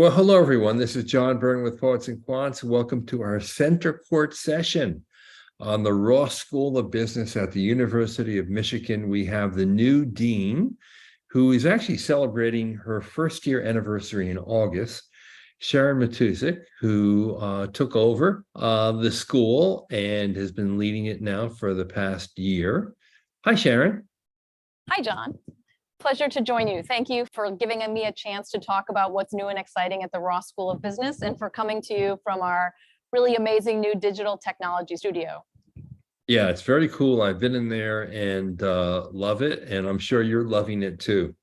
Well, hello, everyone. This is John Byrne with Poets and Quants. Welcome to our Center Court session on the Ross School of Business at the University of Michigan. We have the new dean, who is actually celebrating her first year anniversary in August, Sharon Matusik, who took over the school and has been leading it now for the past year. Hi, Sharon. Hi, John. Pleasure to join you. Thank you for giving me a chance to talk about what's new and exciting at the Ross School of Business and for coming to you from our really amazing new digital technology studio. Yeah, it's very cool. I've been in there and love it, and I'm sure you're loving it too.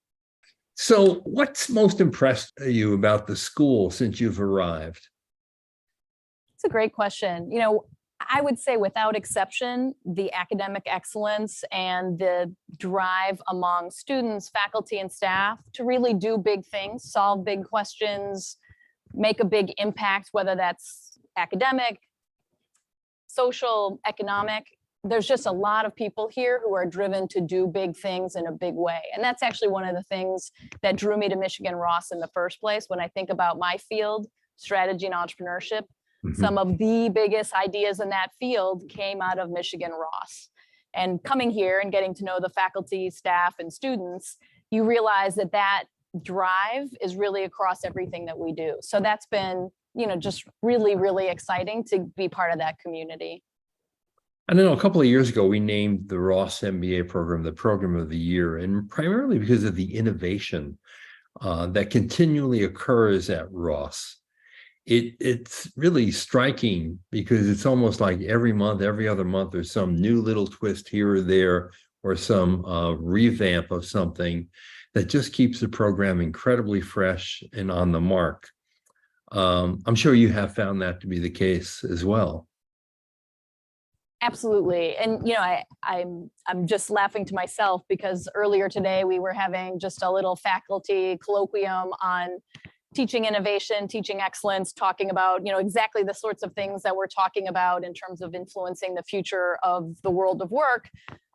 So what's most impressed you about the school since you've arrived? It's a great question. I would say without exception, the academic excellence and the drive among students, faculty, and staff to really do big things, solve big questions, make a big impact, whether that's academic, social, economic. There's just a lot of people here who are driven to do big things in a big way. And that's actually one of the things that drew me to Michigan Ross in the first place. When I think about my field, strategy and entrepreneurship, some of the biggest ideas in that field came out of Michigan Ross. And coming here and getting to know the faculty, staff, and students, you realize that that drive is really across everything that we do. So that's been, just really, really exciting to be part of that community. I know a couple of years ago, we named the Ross MBA program the program of the year, and primarily because of the innovation that continually occurs at Ross. It's really striking because it's almost like every month, every other month, there's some new little twist here or there, or some revamp of something that just keeps the program incredibly fresh and on the mark. I'm sure you have found that to be the case as well. Absolutely. And, I'm just laughing to myself because earlier today we were having just a little faculty colloquium on teaching innovation, teaching excellence, talking about, exactly the sorts of things that we're talking about in terms of influencing the future of the world of work.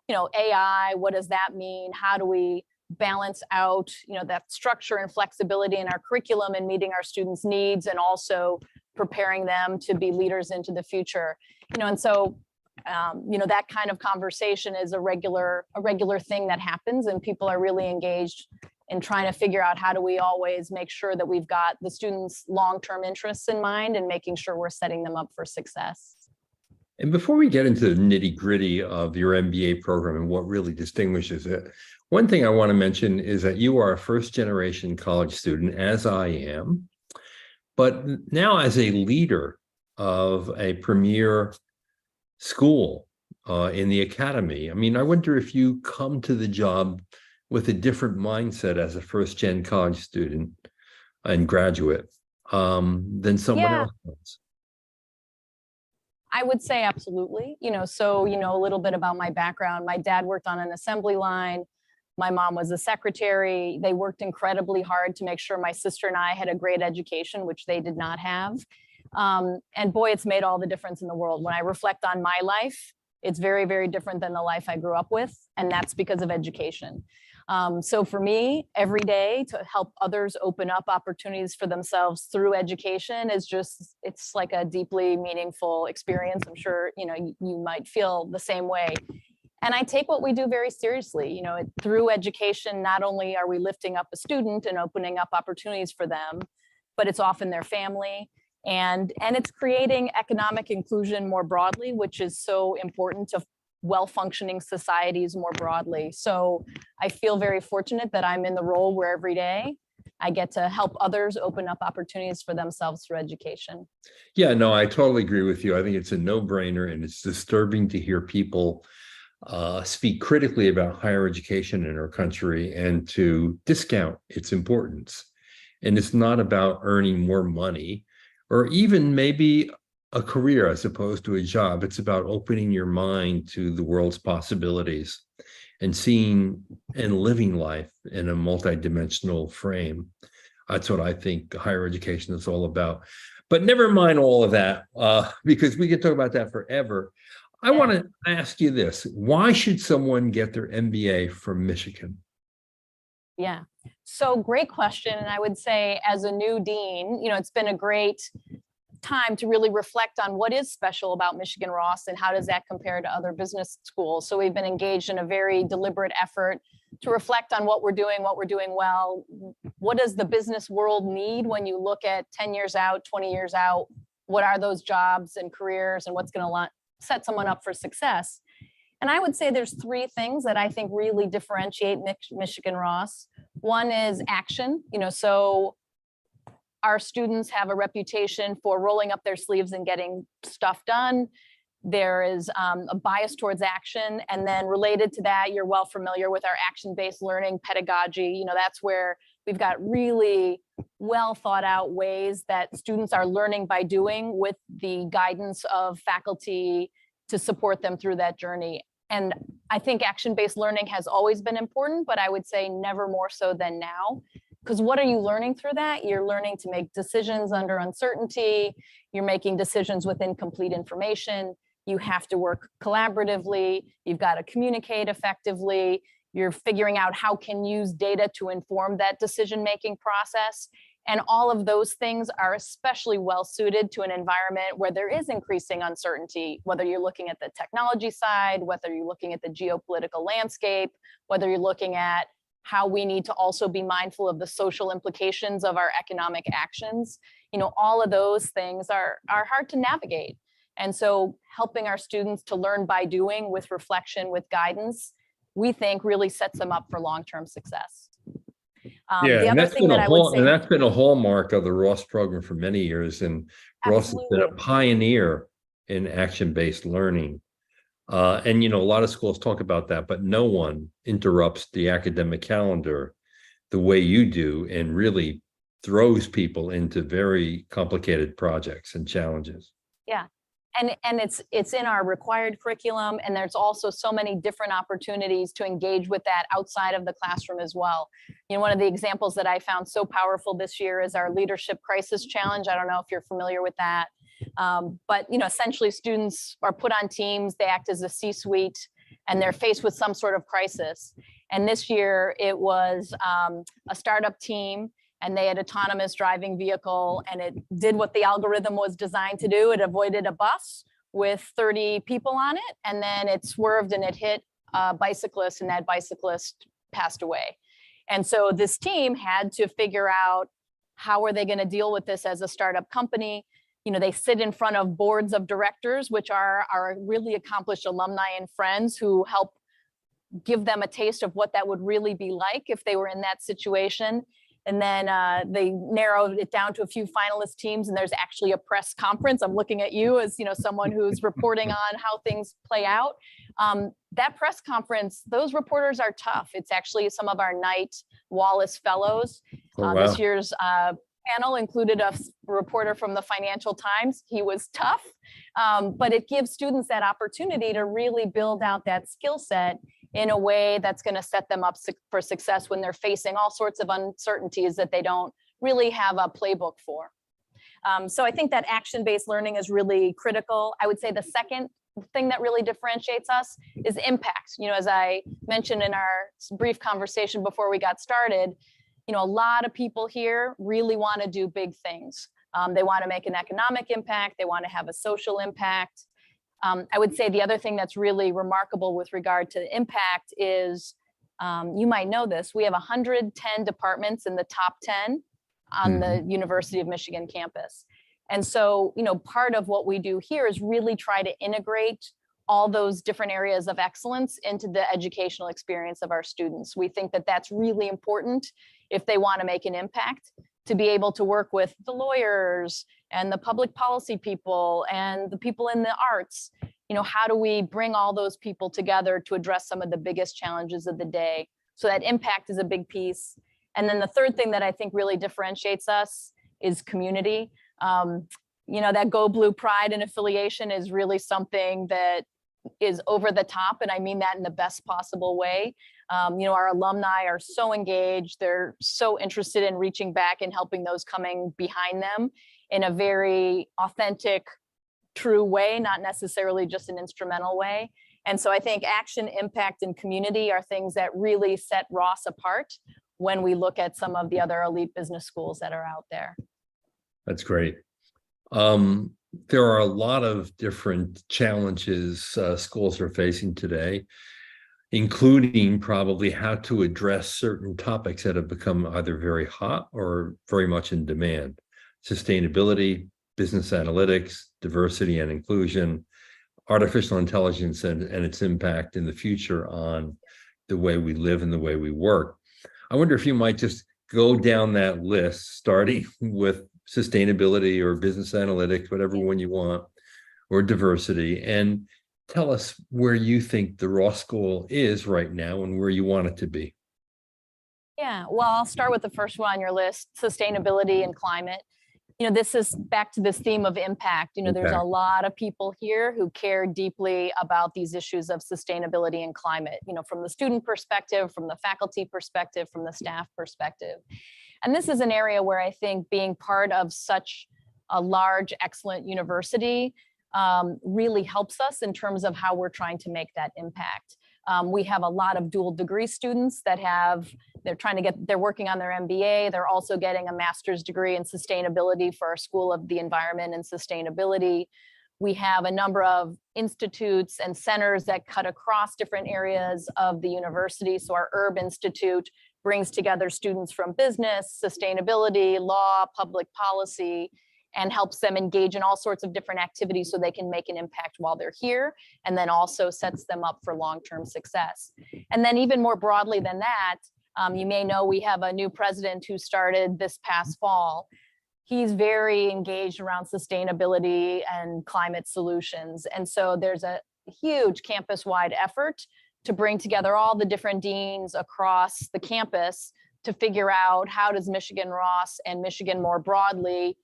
AI, what does that mean? How do we balance out, that structure and flexibility in our curriculum and meeting our students' needs and also preparing them to be leaders into the future? And so, that kind of conversation is a regular thing that happens, and people are really engaged in trying to figure out how do we always make sure that we've got the students' long-term interests in mind and making sure we're setting them up for success. And before we get into the nitty-gritty of your MBA program and what really distinguishes it, one thing I want to mention is that you are a first-generation college student, as I am, but now as a leader of a premier school in the academy. I mean, I wonder if you come to the job with a different mindset as a first-gen college student and graduate than someone else does. I would say absolutely. So, a little bit about my background. My dad worked on an assembly line. My mom was a secretary. They worked incredibly hard to make sure my sister and I had a great education, which they did not have. And boy, it's made all the difference in the world. When I reflect on my life, it's very, very different than the life I grew up with. And that's because of education. So for me, every day to help others open up opportunities for themselves through education is it's like a deeply meaningful experience. I'm sure, you might feel the same way. And I take what we do very seriously. Through education, not only are we lifting up a student and opening up opportunities for them, but it's often their family. And it's creating economic inclusion more broadly, which is so important to well-functioning societies more broadly. So I feel very fortunate that I'm in the role where every day I get to help others open up opportunities for themselves through education. Yeah, no, I totally agree with you. I think it's a no-brainer, and it's disturbing to hear people speak critically about higher education in our country and to discount its importance. And it's not about earning more money or even maybe a career as opposed to a job. It's about opening your mind to the world's possibilities and seeing and living life in a multidimensional frame. That's what I think higher education is all about. But never mind all of that, because we could talk about that forever. I want to ask you this. Why should someone get their MBA from Michigan? Yeah. So great question. And I would say as a new dean, it's been a great time to really reflect on what is special about Michigan Ross and how does that compare to other business schools. So we've been engaged in a very deliberate effort to reflect on what we're doing well. What does the business world need when you look at 10 years out, 20 years out? What are those jobs and careers and what's going to set someone up for success? And I would say there's three things that I think really differentiate Michigan Ross. One is action, so our students have a reputation for rolling up their sleeves and getting stuff done. There is a bias towards action. And then related to that, you're well familiar with our action-based learning pedagogy. That's where we've got really well thought out ways that students are learning by doing with the guidance of faculty to support them through that journey. And I think action-based learning has always been important, but I would say never more so than now. Because what are you learning through that? You're learning to make decisions under uncertainty. You're making decisions with incomplete information. You have to work collaboratively. You've got to communicate effectively. You're figuring out how can you use data to inform that decision-making process. And all of those things are especially well suited to an environment where there is increasing uncertainty, whether you're looking at the technology side, whether you're looking at the geopolitical landscape, whether you're looking at how we need to also be mindful of the social implications of our economic actions. All of those things are hard to navigate. And so helping our students to learn by doing with reflection, with guidance, we think really sets them up for long-term success. The other thing that I would say, and that's been a hallmark of the Ross program for many years. And Ross has been a pioneer in action-based learning. And, a lot of schools talk about that, but no one interrupts the academic calendar the way you do and really throws people into very complicated projects and challenges. Yeah. And it's in our required curriculum. And there's also so many different opportunities to engage with that outside of the classroom as well. One of the examples that I found so powerful this year is our Leadership Crisis Challenge. I don't know if you're familiar with that. But essentially students are put on teams, they act as a C-suite, and they're faced with some sort of crisis. And this year it was a startup team, and they had autonomous driving vehicle, and it did what the algorithm was designed to do. It avoided a bus with 30 people on it, and then it swerved and it hit a bicyclist, and that bicyclist passed away. And so this team had to figure out how are they going to deal with this as a startup company. They sit in front of boards of directors, which are our really accomplished alumni and friends who help give them a taste of what that would really be like if they were in that situation. And then they narrowed it down to a few finalist teams, and there's actually a press conference. I'm looking at you as someone who's reporting on how things play out. That press conference, those reporters are tough. It's actually some of our Knight Wallace Fellows. Wow. This year's panel included a reporter from the Financial Times. He was tough, but it gives students that opportunity to really build out that skill set in a way that's going to set them up for success when they're facing all sorts of uncertainties that they don't really have a playbook for. So I think that action-based learning is really critical. I would say the second thing that really differentiates us is impact. As I mentioned in our brief conversation before we got started, a lot of people here really want to do big things. They want to make an economic impact. They want to have a social impact. I would say the other thing that's really remarkable with regard to the impact is, you might know this, we have 110 departments in the top 10 on the University of Michigan campus. And so, part of what we do here is really try to integrate all those different areas of excellence into the educational experience of our students. We think that that's really important if they want to make an impact, to be able to work with the lawyers and the public policy people and the people in the arts. How do we bring all those people together to address some of the biggest challenges of the day? So that impact is a big piece. And then the third thing that I think really differentiates us is community. That Go Blue pride and affiliation is really something that is over the top, and I mean that in the best possible way. Our alumni are so engaged. They're so interested in reaching back and helping those coming behind them in a very authentic, true way, not necessarily just an instrumental way. And so I think action, impact, and community are things that really set Ross apart. when we look at some of the other elite business schools that are out there. That's great. There are a lot of different challenges schools are facing today, including probably how to address certain topics that have become either very hot or very much in demand. Sustainability, business analytics, diversity and inclusion, artificial intelligence and its impact in the future on the way we live and the way we work. I wonder if you might just go down that list, starting with sustainability or business analytics, whatever one you want, or diversity, and tell us where you think the Ross School is right now and where you want it to be. Yeah, well, I'll start with the first one on your list, sustainability and climate. This is back to this theme of impact. There's a lot of people here who care deeply about these issues of sustainability and climate, from the student perspective, from the faculty perspective, from the staff perspective. And this is an area where I think being part of such a large, excellent university really helps us in terms of how we're trying to make that impact. We have a lot of dual degree students that they're working on their MBA. They're also getting a master's degree in sustainability for our School of the Environment and Sustainability. We have a number of institutes and centers that cut across different areas of the university. So our URB Institute brings together students from business, sustainability, law, public policy, and helps them engage in all sorts of different activities so they can make an impact while they're here, and then also sets them up for long-term success. And then even more broadly than that, you may know we have a new president who started this past fall. He's very engaged around sustainability and climate solutions. And so there's a huge campus-wide effort to bring together all the different deans across the campus to figure out how does Michigan Ross and Michigan more broadly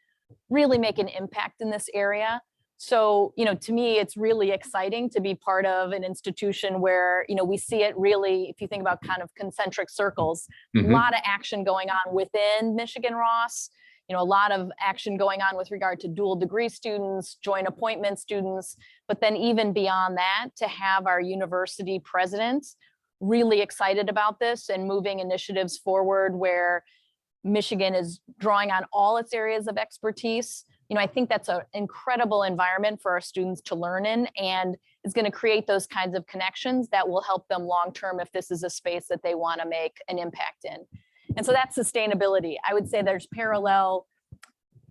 really make an impact in this area. So, to me, it's really exciting to be part of an institution where, we see it really, if you think about kind of concentric circles, a lot of action going on within Michigan Ross, a lot of action going on with regard to dual degree students, joint appointment students, but then even beyond that, to have our university presidents really excited about this and moving initiatives forward where Michigan is drawing on all its areas of expertise. I think that's an incredible environment for our students to learn in, and is going to create those kinds of connections that will help them long-term if this is a space that they want to make an impact in. And so that's sustainability. I would say there's parallel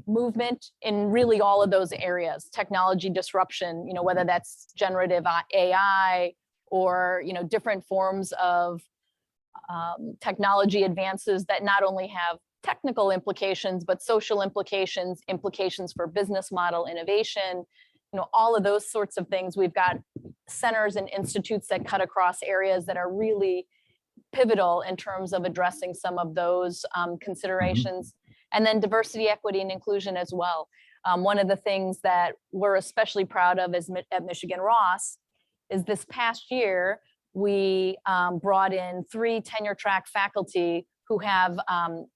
movement in really all of those areas. Technology disruption, whether that's generative AI or, different forms of technology advances that not only have technical implications, but social implications for business model innovation, all of those sorts of things. We've got centers and institutes that cut across areas that are really pivotal in terms of addressing some of those considerations. And then diversity, equity, and inclusion as well. One of the things that we're especially proud of at Michigan Ross is this past year, we brought in 3 tenure track faculty who have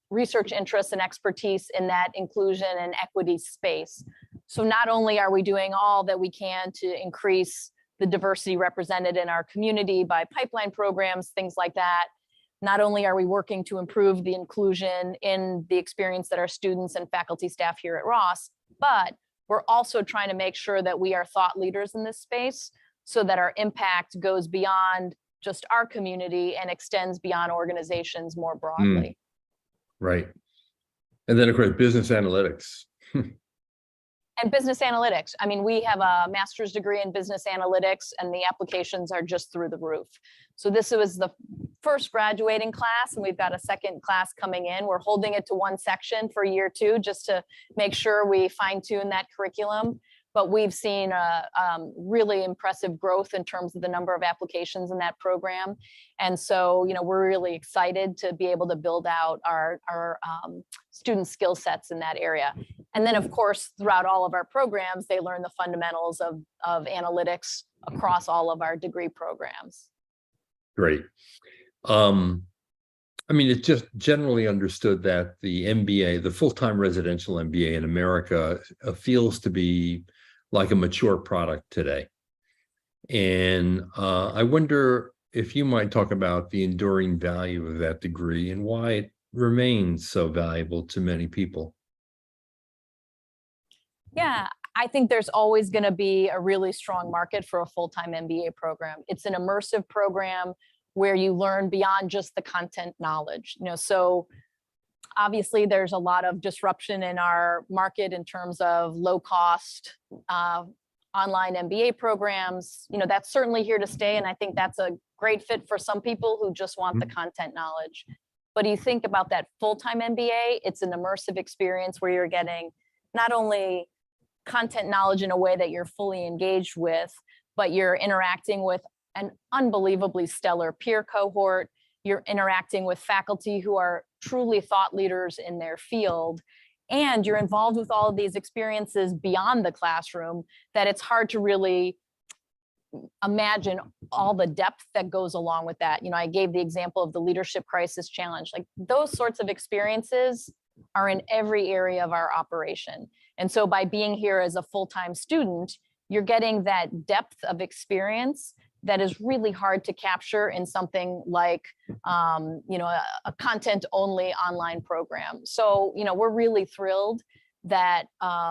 research interests and expertise in that inclusion and equity space. So not only are we doing all that we can to increase the diversity represented in our community by pipeline programs, things like that, not only are we working to improve the inclusion in the experience that our students and faculty staff here at Ross, but we're also trying to make sure that we are thought leaders in this space so that our impact goes beyond just our community and extends beyond organizations more broadly. Right. And then, of course, business analytics. And business analytics. I mean, we have a master's degree in business analytics, and the applications are just through the roof. So this was the first graduating class, and we've got a second class coming in. We're holding it to one section for year 2, just to make sure we fine tune that curriculum. But we've seen a really impressive growth in terms of the number of applications in that program. And so, we're really excited to be able to build out our student skill sets in that area. And then, of course, throughout all of our programs, they learn the fundamentals of analytics across all of our degree programs. Great. It's just generally understood that the MBA, the full-time residential MBA in America, feels to be like a mature product today. And I wonder if you might talk about the enduring value of that degree and why it remains so valuable to many people. Yeah, I think there's always going to be a really strong market for a full-time MBA program. It's an immersive program where you learn beyond just the content knowledge. So obviously there's a lot of disruption in our market in terms of low cost online MBA programs. That's certainly here to stay. And I think that's a great fit for some people who just want the content knowledge. But you think about that full-time MBA, it's an immersive experience where you're getting not only content knowledge in a way that you're fully engaged with, but you're interacting with an unbelievably stellar peer cohort. You're interacting with faculty who are truly thought leaders in their field. And you're involved with all of these experiences beyond the classroom that it's hard to really imagine all the depth that goes along with that. I gave the example of the leadership crisis challenge. Like those sorts of experiences are in every area of our operation. And so by being here as a full-time student, you're getting that depth of experience that is really hard to capture in something like, a content-only online program. So, we're really thrilled that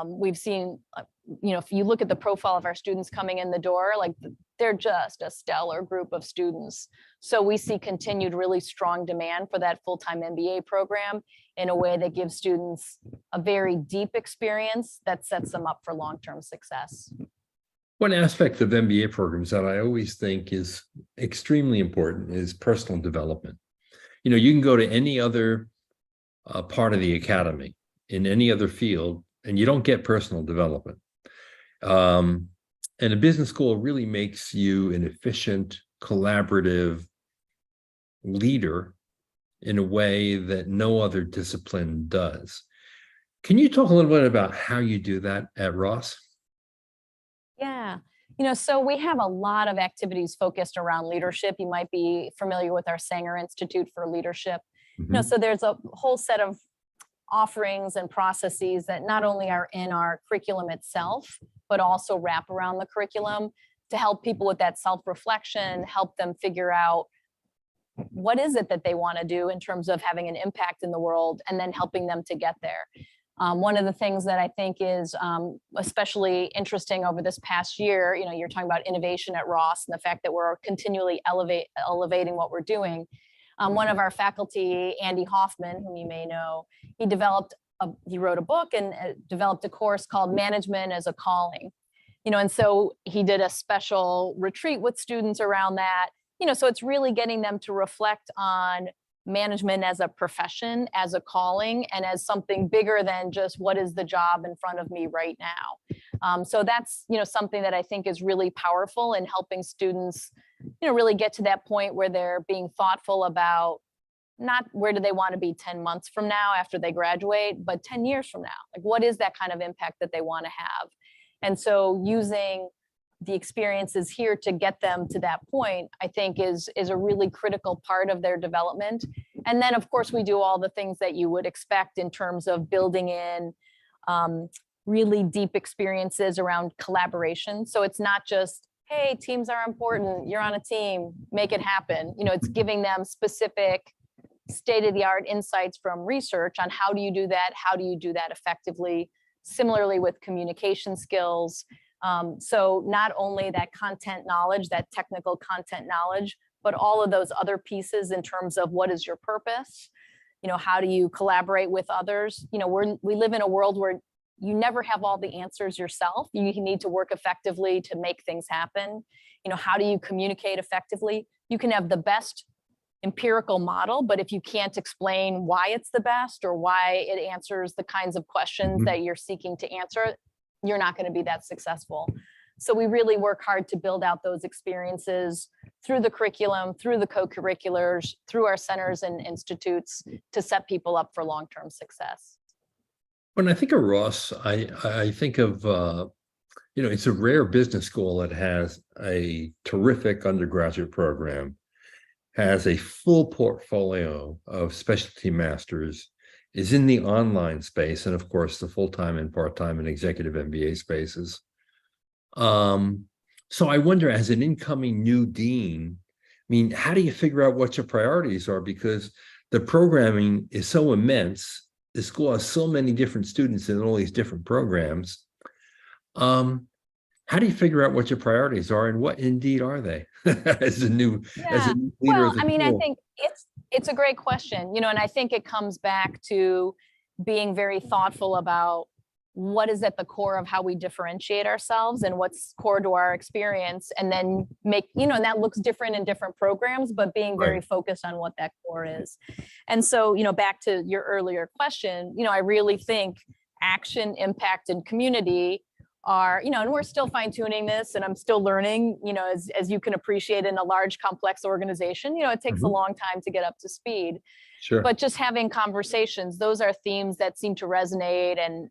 we've seen, if you look at the profile of our students coming in the door, like they're just a stellar group of students. So we see continued really strong demand for that full-time MBA program in a way that gives students a very deep experience that sets them up for long-term success. One aspect of MBA programs that I always think is extremely important is personal development. You can go to any other part of the academy in any other field, and you don't get personal development. And a business school really makes you an efficient, collaborative leader in a way that no other discipline does. Can you talk a little bit about how you do that at Ross? Yeah. So we have a lot of activities focused around leadership. You might be familiar with our Sanger Institute for Leadership. So there's a whole set of offerings and processes that not only are in our curriculum itself, but also wrap around the curriculum to help people with that self-reflection, help them figure out what is it that they want to do in terms of having an impact in the world, and then helping them to get there. One of the things that I think is especially interesting over this past year, you're talking about innovation at Ross and the fact that we're continually elevating what we're doing. One of our faculty, Andy Hoffman, whom you may know, he wrote a book and developed a course called Management as a Calling. And so he did a special retreat with students around that. So it's really getting them to reflect on management as a profession, as a calling, and as something bigger than just what is the job in front of me right now. So that's, something that I think is really powerful in helping students, really get to that point where they're being thoughtful about not where do they want to be 10 months from now after they graduate, but 10 years from now. Like, what is that kind of impact that they want to have? And so using the experiences here to get them to that point, I think is a really critical part of their development. And then, of course, we do all the things that you would expect in terms of building in really deep experiences around collaboration. So it's not just, hey, teams are important, you're on a team, make it happen. It's giving them specific state-of-the-art insights from research on how do you do that, how do you do that effectively. Similarly with communication skills. So not only that content knowledge, that technical content knowledge, but all of those other pieces in terms of what is your purpose, how do you collaborate with others? We live in a world where you never have all the answers yourself. You need to work effectively to make things happen. How do you communicate effectively? You can have the best empirical model, but if you can't explain why it's the best or why it answers the kinds of questions that you're seeking to answer, you're not going to be that successful. So we really work hard to build out those experiences through the curriculum, through the co-curriculars, through our centers and institutes to set people up for long-term success. When I think of Ross, I think of, it's a rare business school that has a terrific undergraduate program, has a full portfolio of specialty masters, is in the online space, and of course, the full-time and part-time and executive MBA spaces. So I wonder, as an incoming new dean, mean, how do you figure out what your priorities are? Because the programming is so immense. The school has so many different students in all these different programs. How do you figure out what your priorities are, and what indeed are they as a new Yeah. leader Well, of the I mean, I school? think it's a great question, and I think it comes back to being very thoughtful about what is at the core of how we differentiate ourselves and what's core to our experience, and then and that looks different in different programs, but being very Right. focused on what that core is. And so, back to your earlier question, I really think action, impact, and community are, and we're still fine tuning this, and I'm still learning, as you can appreciate in a large, complex organization, it takes a Mhm. long time to get up to speed. Sure. But just having conversations, those are themes that seem to resonate and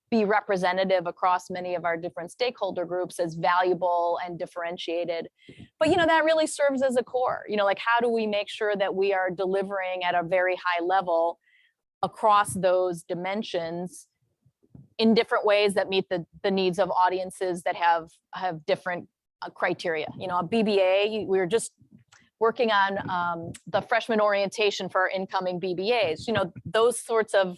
be representative across many of our different stakeholder groups as valuable and differentiated. But, that really serves as a core, like how do we make sure that we are delivering at a very high level across those dimensions in different ways that meet the needs of audiences that have different criteria. A BBA, we were just working on the freshman orientation for our incoming BBAs. Those sorts of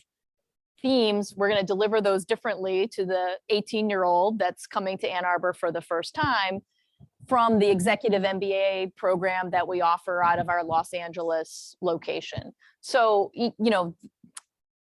themes, we're going to deliver those differently to the 18-year-old that's coming to Ann Arbor for the first time from the executive MBA program that we offer out of our Los Angeles location. So,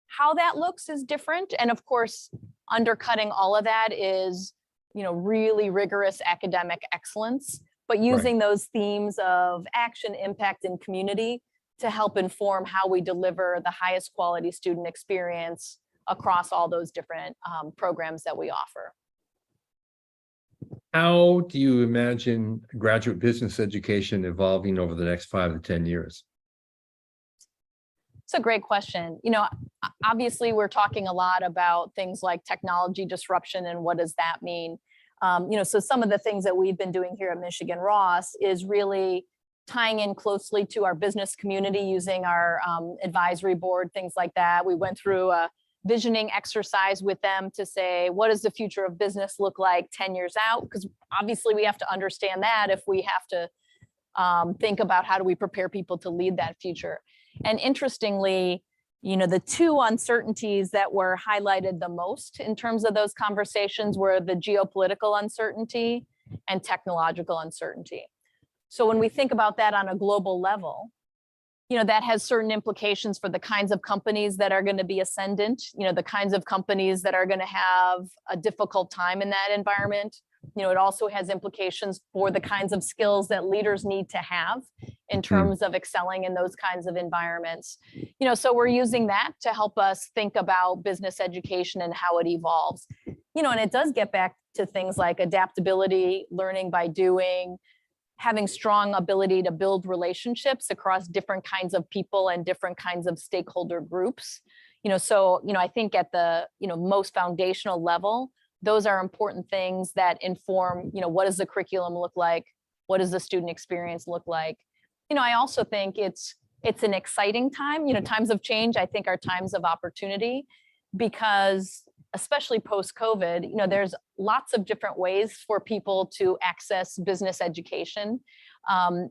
how that looks is different. And of course, undercutting all of that is, really rigorous academic excellence, but using those themes of action, impact, and community to help inform how we deliver the highest quality student experience across all those different programs that we offer. How do you imagine graduate business education evolving over the next 5 to 10 years? It's a great question. Obviously, we're talking a lot about things like technology disruption and what does that mean? So some of the things that we've been doing here at Michigan Ross is really tying in closely to our business community using our advisory board, things like that. We went through a visioning exercise with them to say, what does the future of business look like 10 years out? Because obviously we have to understand that if we have to think about how do we prepare people to lead that future. And interestingly, the two uncertainties that were highlighted the most in terms of those conversations were the geopolitical uncertainty and technological uncertainty. So when we think about that on a global level, that has certain implications for the kinds of companies that are going to be ascendant, the kinds of companies that are going to have a difficult time in that environment. It also has implications for the kinds of skills that leaders need to have in terms of excelling in those kinds of environments. So we're using that to help us think about business education and how it evolves. And it does get back to things like adaptability, learning by doing, having strong ability to build relationships across different kinds of people and different kinds of stakeholder groups. So I think at the most foundational level, those are important things that inform, what does the curriculum look like? What does the student experience look like? I also think it's an exciting time. Times of change, I think, are times of opportunity because especially post-COVID, there's lots of different ways for people to access business education. And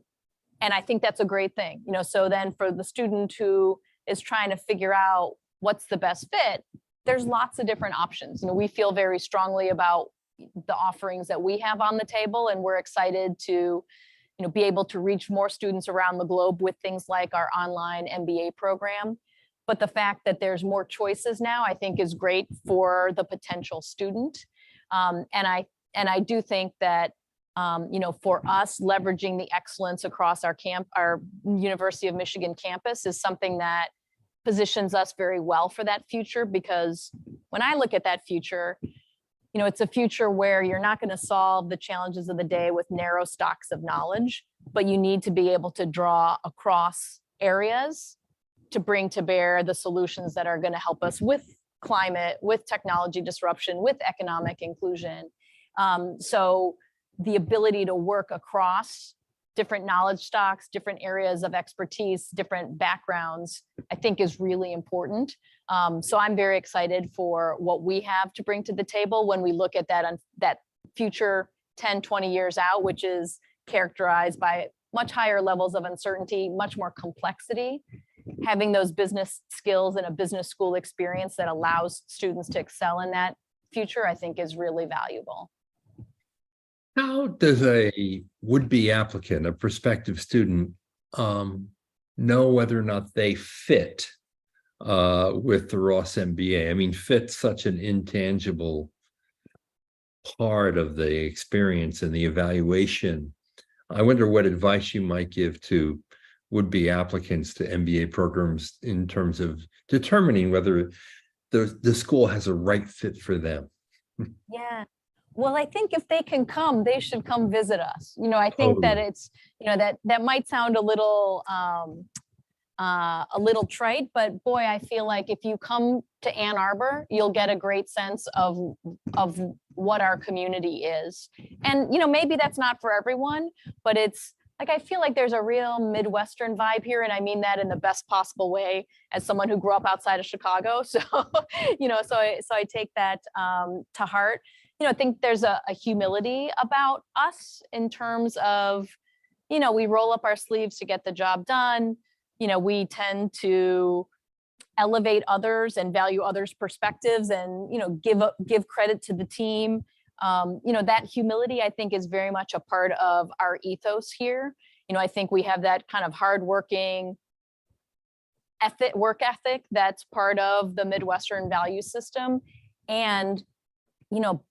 I think that's a great thing. So then for the student who is trying to figure out what's the best fit, there's lots of different options. We feel very strongly about the offerings that we have on the table, and we're excited to be able to reach more students around the globe with things like our online MBA program. But the fact that there's more choices now, I think, is great for the potential student. And I do think that for us, leveraging the excellence across our University of Michigan campus is something that positions us very well for that future, because when I look at that future, it's a future where you're not going to solve the challenges of the day with narrow stocks of knowledge, but you need to be able to draw across areas to bring to bear the solutions that are going to help us with climate, with technology disruption, with economic inclusion. So the ability to work across different knowledge stocks, different areas of expertise, different backgrounds, I think is really important. So I'm very excited for what we have to bring to the table when we look at that future 10, 20 years out, which is characterized by much higher levels of uncertainty, much more complexity. Having those business skills and a business school experience that allows students to excel in that future, I think is really valuable. How does a would-be applicant, a prospective student, know whether or not they fit with the Ross MBA? I mean, fit's such an intangible part of the experience and the evaluation. I wonder what advice you might give to would-be applicants to MBA programs in terms of determining whether the school has a right fit for them. Yeah. Well, I think if they can come, they should come visit us. I think that it's, that might sound a little trite, but boy, I feel like if you come to Ann Arbor, you'll get a great sense of what our community is. And, maybe that's not for everyone, but it's like, I feel like there's a real Midwestern vibe here. And I mean that in the best possible way as someone who grew up outside of Chicago. So, so I take that to heart. I think there's a humility about us in terms of, we roll up our sleeves to get the job done. We tend to elevate others and value others' perspectives and, give credit to the team. That humility, I think, is very much a part of our ethos here. I think we have that kind of hardworking work ethic that's part of the Midwestern value system. And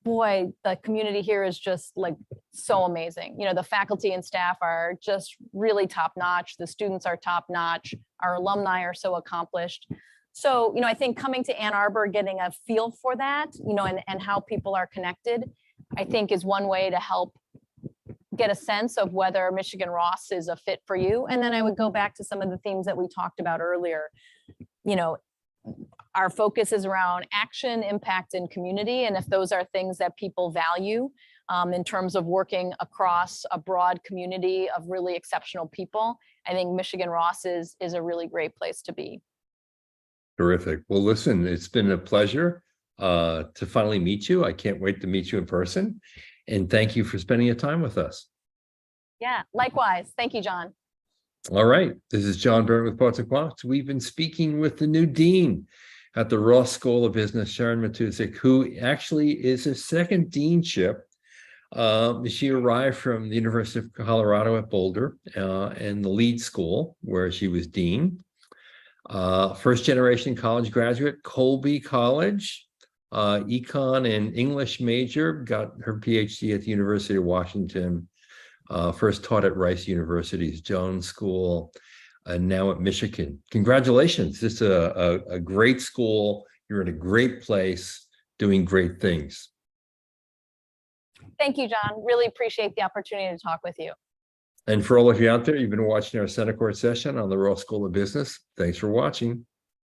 boy, the community here is just like so amazing. The faculty and staff are just really top notch. The students are top notch. Our alumni are so accomplished. So, I think coming to Ann Arbor, getting a feel for that, and how people are connected, I think is one way to help get a sense of whether Michigan Ross is a fit for you. And then I would go back to some of the themes that we talked about earlier. Our focus is around action, impact, and community. And if those are things that people value in terms of working across a broad community of really exceptional people, I think Michigan Ross is a really great place to be. Terrific. Well, listen, it's been a pleasure to finally meet you. I can't wait to meet you in person. And thank you for spending your time with us. Yeah, likewise. Thank you, John. All right. This is John Byrne with Poets and Quants. We've been speaking with the new dean at the Ross School of Business, Sharon Matusik, who actually is a second deanship. She arrived from the University of Colorado at Boulder and the Lead School, where she was dean. First generation college graduate, Colby College, econ and English major, got her PhD at the University of Washington, first taught at Rice University's Jones School, and now at Michigan. Congratulations. This is a great school. You're in a great place doing great things. Thank you, John. Really appreciate the opportunity to talk with you. And for all of you out there, you've been watching our Center Court session on the Ross School of Business. Thanks for watching.